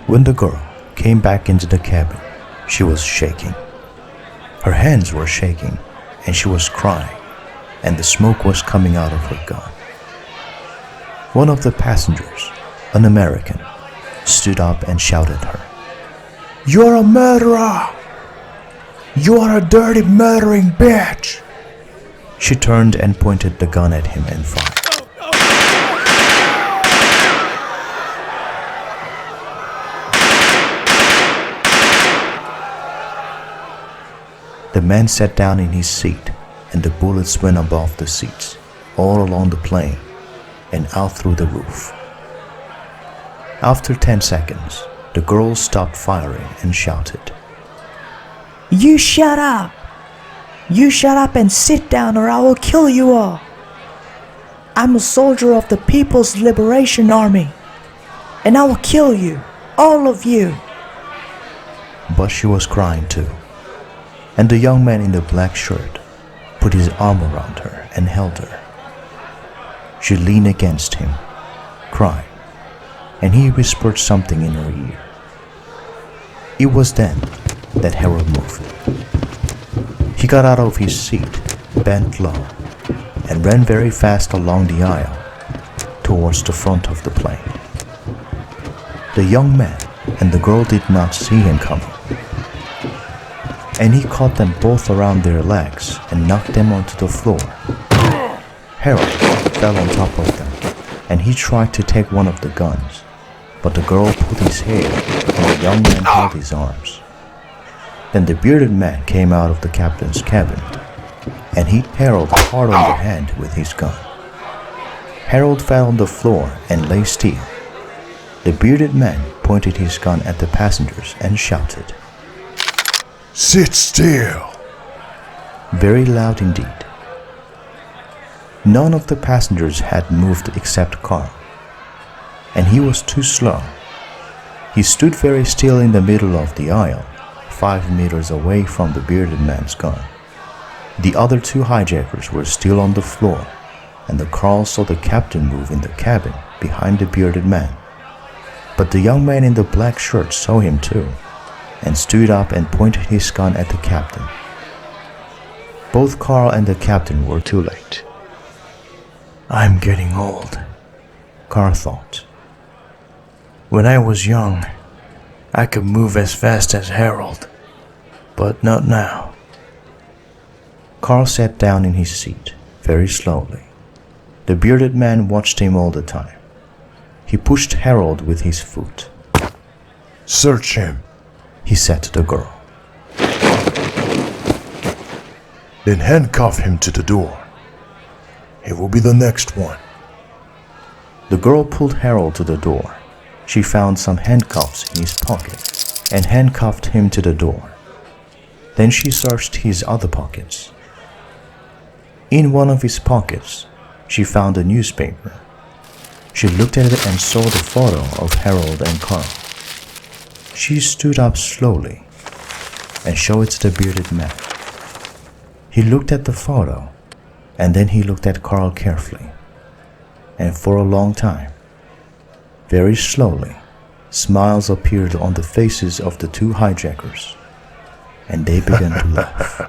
When the girl came back into the cabin, she was shaking. Her hands were shaking, and she was crying, and the smoke was coming out of her gun. One of the passengers, an American, stood up and shouted at her, "You're a murderer! You are a dirty murdering bitch!" She turned and pointed the gun at him and fired. The man sat down in his seat, and the bullets went above the seats, all along the plane, and out through the roof. After 10 seconds, the girl stopped firing and shouted, "You shut up! You shut up and sit down or I will kill you all! I'm a soldier of the People's Liberation Army, and I will kill you, all of you!" But she was crying too, and the young man in the black shirt put his arm around her and held her. She leaned against him, crying, and he whispered something in her ear. It was then that Harold moved. He got out of his seat, bent low, and ran very fast along the aisle towards the front of the plane. The young man and the girl did not see him coming, and he caught them both around their legs and knocked them onto the floor. Harold fell on top of them, and he tried to take one of the guns, but the girl pulled his hair and the young man held his arms. Then the bearded man came out of the captain's cabin and hit Harold hard on the hand with his gun. Harold fell on the floor and lay still. The bearded man pointed his gun at the passengers and shouted, "Sit still!" Very loud indeed. None of the passengers had moved except Carl, and he was too slow. He stood very still in the middle of the aisle, 5 meters away from the bearded man's gun. The other 2 hijackers were still on the floor, and the Carl saw the captain move in the cabin behind the bearded man. But the young man in the black shirt saw him too, and stood up and pointed his gun at the captain. Both Carl and the captain were too late. "I'm getting old," Carl thought. "When I was young, I could move as fast as Harold, but not now." Carl sat down in his seat, very slowly. The bearded man watched him all the time. He pushed Harold with his foot. "Search him," he said to the girl. "Then handcuff him to the door. He will be the next one." The girl pulled Harold to the door. She found some handcuffs in his pocket and handcuffed him to the door. Then she searched his other pockets. In one of his pockets, she found a newspaper. She looked at it and saw the photo of Harold and Carl. She stood up slowly and showed it to the bearded man. He looked at the photo, and then he looked at Carl carefully. And for a long time, very slowly, smiles appeared on the faces of the 2 hijackers, and they began to laugh.